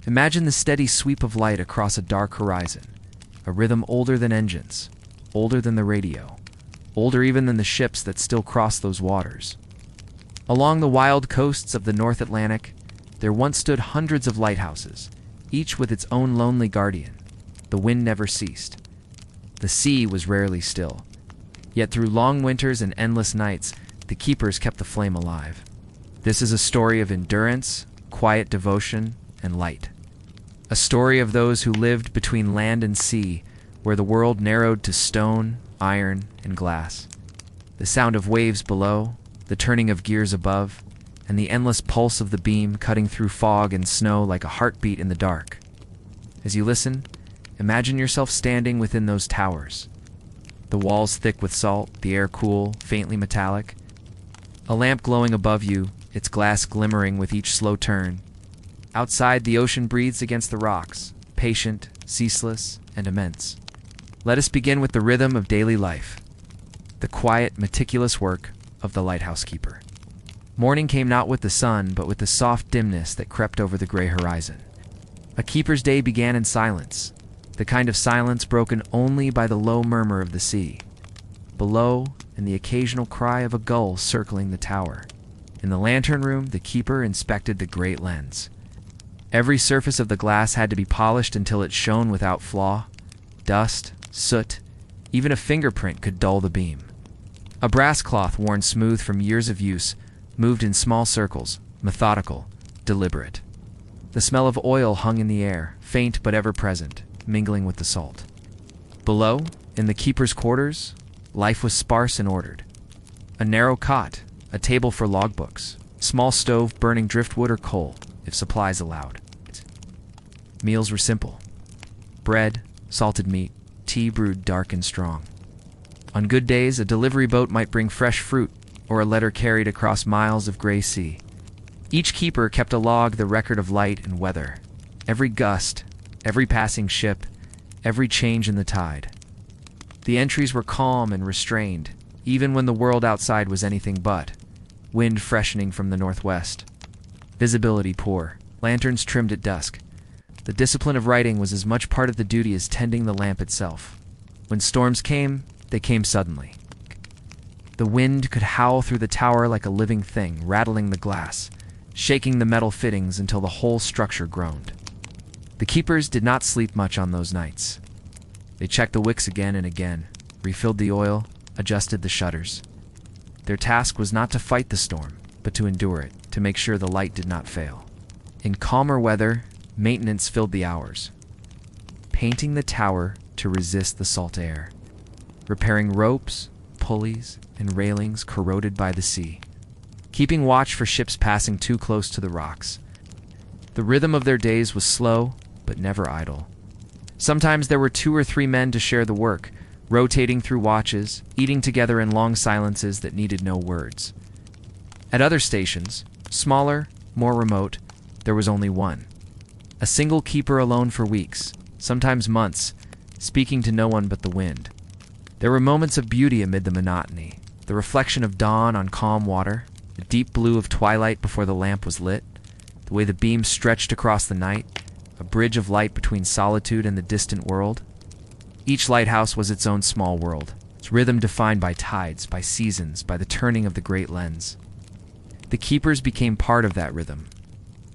Imagine the steady sweep of light across a dark horizon, a rhythm older than engines, older than the radio, older even than the ships that still cross those waters. Along the wild coasts of the North Atlantic, there once stood hundreds of lighthouses, each with its own lonely guardian. The wind never ceased. The sea was rarely still. Yet through long winters and endless nights, the keepers kept the flame alive. This is a story of endurance, quiet devotion, and light. A story of those who lived between land and sea, where the world narrowed to stone, iron, and glass. The sound of waves below, the turning of gears above, and the endless pulse of the beam cutting through fog and snow like a heartbeat in the dark. As you listen, imagine yourself standing within those towers. The walls thick with salt, the air cool, faintly metallic. A lamp glowing above you, its glass glimmering with each slow turn. Outside, the ocean breathes against the rocks, patient, ceaseless, and immense. Let us begin with the rhythm of daily life, the quiet, meticulous work of the lighthouse keeper. Morning came not with the sun, but with the soft dimness that crept over the gray horizon. A keeper's day began in silence, the kind of silence broken only by the low murmur of the sea. Below, and the occasional cry of a gull circling the tower. In the lantern room, the keeper inspected the great lens. Every surface of the glass had to be polished until it shone without flaw. Dust, soot, even a fingerprint could dull the beam. A brass cloth worn smooth from years of use moved in small circles, methodical, deliberate. The smell of oil hung in the air, faint but ever present, mingling with the salt. Below, in the keeper's quarters, life was sparse and ordered. A narrow cot, a table for logbooks, small stove burning driftwood or coal, if supplies allowed. Meals were simple. Bread, salted meat, tea brewed dark and strong. On good days, a delivery boat might bring fresh fruit, or a letter carried across miles of gray sea. Each keeper kept a log, the record of light and weather. Every gust, every passing ship, every change in the tide. The entries were calm and restrained, even when the world outside was anything but. Wind freshening from the northwest. Visibility poor, lanterns trimmed at dusk. The discipline of writing was as much part of the duty as tending the lamp itself. When storms came, they came suddenly. The wind could howl through the tower like a living thing, rattling the glass, shaking the metal fittings until the whole structure groaned. The keepers did not sleep much on those nights. They checked the wicks again and again, refilled the oil, adjusted the shutters. Their task was not to fight the storm, but to endure it, to make sure the light did not fail. In calmer weather, maintenance filled the hours. Painting the tower to resist the salt air. Repairing ropes, pulleys, and railings corroded by the sea. Keeping watch for ships passing too close to the rocks. The rhythm of their days was slow, but never idle. Sometimes there were 2 or 3 men to share the work, rotating through watches, eating together in long silences that needed no words. At other stations, smaller, more remote, there was only one. A single keeper alone for weeks, sometimes months, speaking to no one but the wind. There were moments of beauty amid the monotony, the reflection of dawn on calm water, the deep blue of twilight before the lamp was lit, the way the beam stretched across the night, a bridge of light between solitude and the distant world. Each lighthouse was its own small world, its rhythm defined by tides, by seasons, by the turning of the great lens. The keepers became part of that rhythm.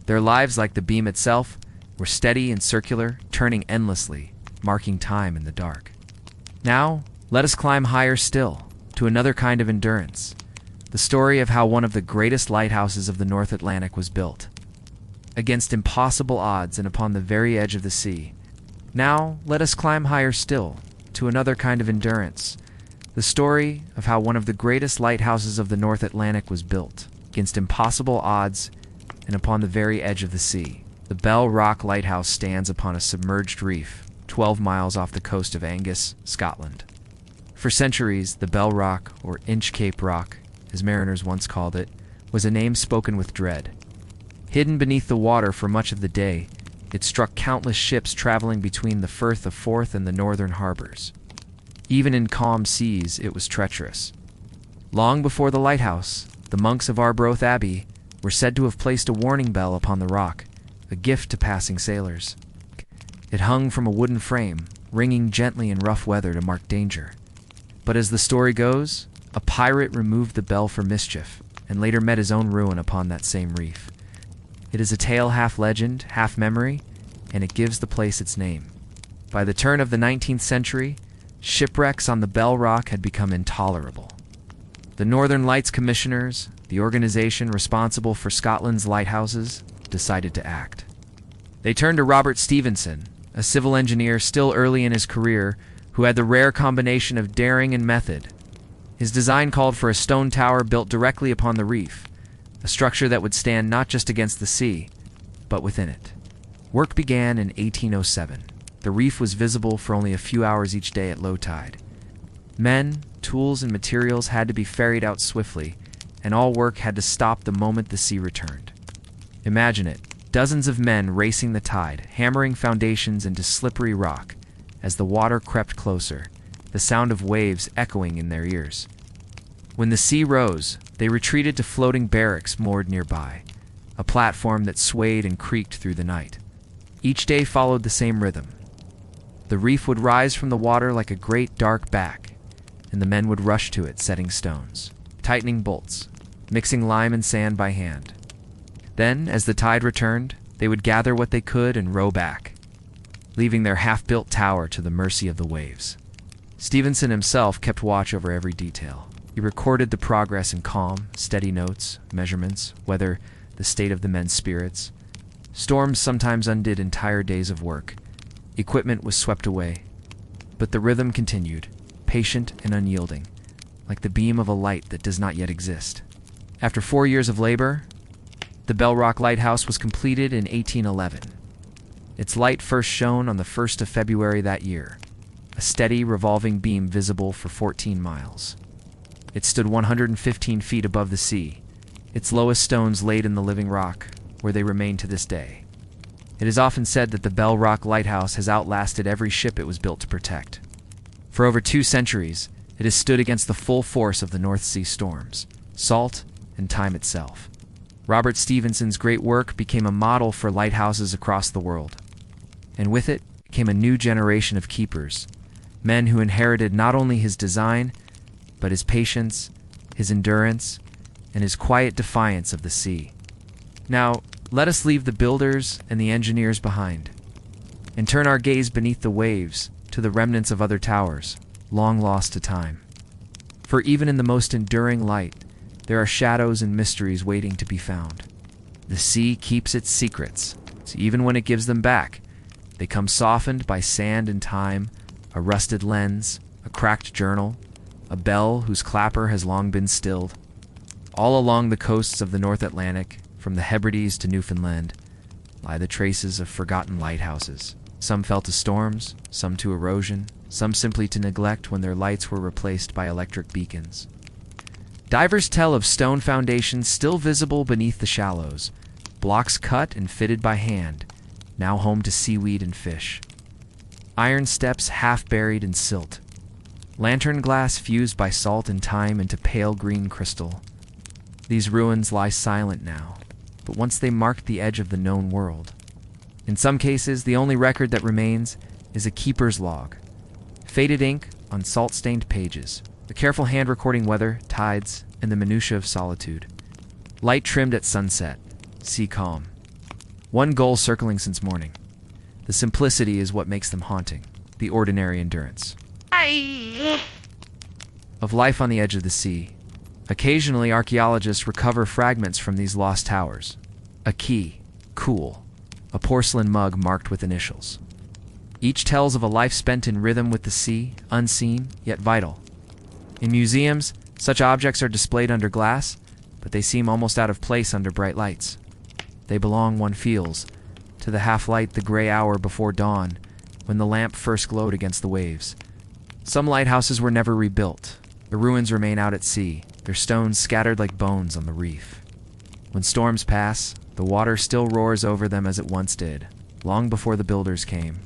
Their lives, like the beam itself, were steady and circular, turning endlessly, marking time in the dark. Now, let us climb higher still, to another kind of endurance, the story of how one of the greatest lighthouses of the North Atlantic was built. Against impossible odds and upon the very edge of the sea. Now, let us climb higher still, to another kind of endurance, the story of how one of the greatest lighthouses of the North Atlantic was built, against impossible odds and upon the very edge of the sea. The Bell Rock Lighthouse stands upon a submerged reef, 12 miles off the coast of Angus, Scotland. For centuries, the Bell Rock, or Inchcape Rock, as mariners once called it, was a name spoken with dread. Hidden beneath the water for much of the day, it struck countless ships traveling between the Firth of Forth and the northern harbors. Even in calm seas, it was treacherous. Long before the lighthouse, the monks of Arbroath Abbey were said to have placed a warning bell upon the rock, a gift to passing sailors. It hung from a wooden frame, ringing gently in rough weather to mark danger. But as the story goes, a pirate removed the bell for mischief, and later met his own ruin upon that same reef. It is a tale half legend, half memory, and it gives the place its name. By the turn of the 19th century, shipwrecks on the Bell Rock had become intolerable. The Northern Lights Commissioners, the organization responsible for Scotland's lighthouses, decided to act. They turned to Robert Stephenson, a civil engineer still early in his career, who had the rare combination of daring and method. His design called for a stone tower built directly upon the reef, a structure that would stand not just against the sea, but within it. Work began in 1807. The reef was visible for only a few hours each day at low tide. Men, tools, and materials had to be ferried out swiftly, and all work had to stop the moment the sea returned. Imagine it, dozens of men racing the tide, hammering foundations into slippery rock. As the water crept closer, the sound of waves echoing in their ears. When the sea rose, they retreated to floating barracks moored nearby, a platform that swayed and creaked through the night. Each day followed the same rhythm. The reef would rise from the water like a great dark back, and the men would rush to it, setting stones, tightening bolts, mixing lime and sand by hand. Then, as the tide returned, they would gather what they could and row back, leaving their half-built tower to the mercy of the waves. Stephenson himself kept watch over every detail. He recorded the progress in calm, steady notes, measurements, weather, the state of the men's spirits. Storms sometimes undid entire days of work. Equipment was swept away. But the rhythm continued, patient and unyielding, like the beam of a light that does not yet exist. After 4 years of labor, the Bell Rock Lighthouse was completed in 1811. Its light first shone on the 1st of February that year, a steady, revolving beam visible for 14 miles. It stood 115 feet above the sea, its lowest stones laid in the living rock, where they remain to this day. It is often said that the Bell Rock Lighthouse has outlasted every ship it was built to protect. For over 2 centuries, it has stood against the full force of the North Sea storms, salt, and time itself. Robert Stephenson's great work became a model for lighthouses across the world. And with it came a new generation of keepers, men who inherited not only his design, but his patience, his endurance, and his quiet defiance of the sea. Now, let us leave the builders and the engineers behind, and turn our gaze beneath the waves to the remnants of other towers, long lost to time. For even in the most enduring light, there are shadows and mysteries waiting to be found. The sea keeps its secrets, so even when it gives them back, they come softened by sand and time, a rusted lens, a cracked journal, a bell whose clapper has long been stilled. All along the coasts of the North Atlantic, from the Hebrides to Newfoundland, lie the traces of forgotten lighthouses. Some fell to storms, some to erosion, some simply to neglect when their lights were replaced by electric beacons. Divers tell of stone foundations still visible beneath the shallows, blocks cut and fitted by hand, now home to seaweed and fish. Iron steps half buried in silt. Lantern glass fused by salt and time into pale green crystal. These ruins lie silent now, but once they marked the edge of the known world. In some cases, the only record that remains is a keeper's log. Faded ink on salt-stained pages, a careful hand recording weather, tides, and the minutiae of solitude. Light trimmed at sunset, sea calm. One goal circling since morning. The simplicity is what makes them haunting, the ordinary endurance. Of life on the edge of the sea. Occasionally, archaeologists recover fragments from these lost towers. A key, cool, a porcelain mug marked with initials. Each tells of a life spent in rhythm with the sea, unseen, yet vital. In museums, such objects are displayed under glass, but they seem almost out of place under bright lights. They belong, one feels, to the half-light, the gray hour before dawn, when the lamp first glowed against the waves. Some lighthouses were never rebuilt. The ruins remain out at sea, their stones scattered like bones on the reef. When storms pass, the water still roars over them as it once did, long before the builders came.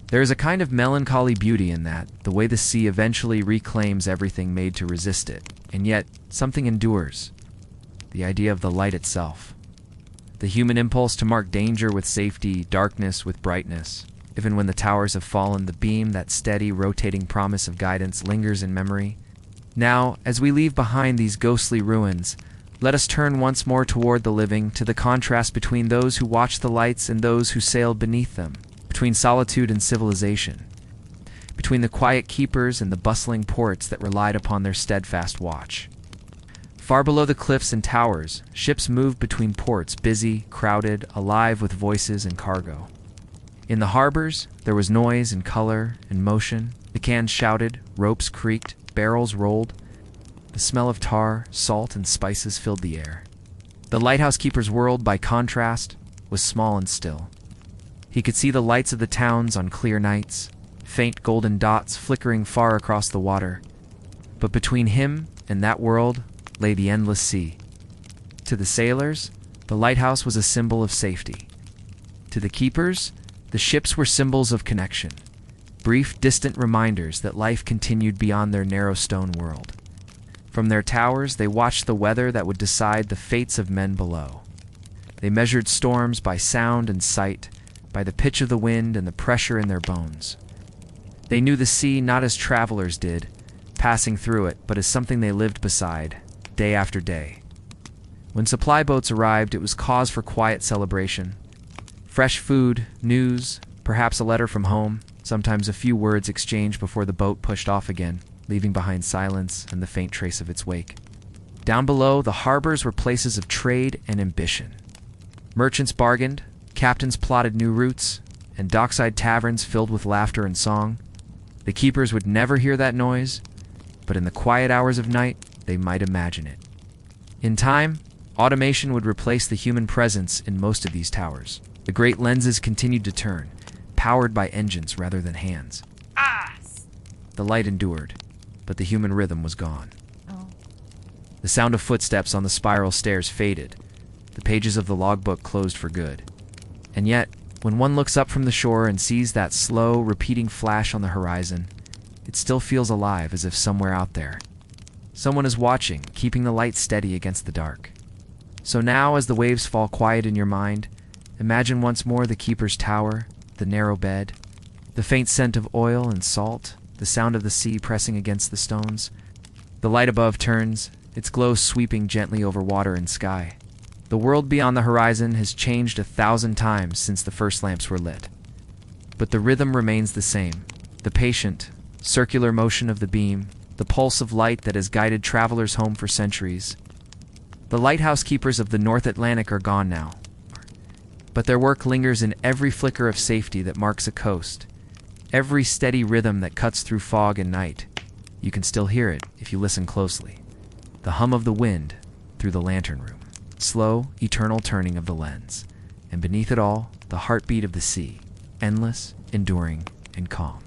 There is a kind of melancholy beauty in that, the way the sea eventually reclaims everything made to resist it, and yet something endures, the idea of the light itself. The human impulse to mark danger with safety, darkness with brightness. Even when the towers have fallen, the beam, that steady, rotating promise of guidance, lingers in memory. Now, as we leave behind these ghostly ruins, let us turn once more toward the living, to the contrast between those who watched the lights and those who sailed beneath them, between solitude and civilization, between the quiet keepers and the bustling ports that relied upon their steadfast watch. Far below the cliffs and towers, ships moved between ports, busy, crowded, alive with voices and cargo. In the harbors, there was noise and color and motion. The cans shouted, ropes creaked, barrels rolled. The smell of tar, salt, and spices filled the air. The lighthouse keeper's world, by contrast, was small and still. He could see the lights of the towns on clear nights, faint golden dots flickering far across the water. But between him and that world lay the endless sea. To the sailors, the lighthouse was a symbol of safety. To the keepers, the ships were symbols of connection, brief, distant reminders that life continued beyond their narrow stone world. From their towers, they watched the weather that would decide the fates of men below. They measured storms by sound and sight, by the pitch of the wind and the pressure in their bones. They knew the sea not as travelers did, passing through it, but as something they lived beside, day after day. When supply boats arrived, it was cause for quiet celebration. Fresh food, news, perhaps a letter from home, sometimes a few words exchanged before the boat pushed off again, leaving behind silence and the faint trace of its wake. Down below, the harbors were places of trade and ambition. Merchants bargained, captains plotted new routes, and dockside taverns filled with laughter and song. The keepers would never hear that noise, but in the quiet hours of night, they might imagine it. In time, automation would replace the human presence in most of these towers. The great lenses continued to turn, powered by engines rather than hands. The light endured, but the human rhythm was gone. The sound of footsteps on the spiral stairs faded. The pages of the logbook closed for good. And yet, when one looks up from the shore and sees that slow, repeating flash on the horizon, it still feels alive, as if somewhere out there, someone is watching, keeping the light steady against the dark. So now, as the waves fall quiet in your mind, imagine once more the keeper's tower, the narrow bed, the faint scent of oil and salt, the sound of the sea pressing against the stones. The light above turns, its glow sweeping gently over water and sky. The world beyond the horizon has changed 1,000 times since the first lamps were lit. But the rhythm remains the same, the patient, circular motion of the beam, the pulse of light that has guided travelers home for centuries. The lighthouse keepers of the North Atlantic are gone now, but their work lingers in every flicker of safety that marks a coast, every steady rhythm that cuts through fog and night. You can still hear it if you listen closely. The hum of the wind through the lantern room, slow, eternal turning of the lens, and beneath it all, the heartbeat of the sea, endless, enduring, and calm.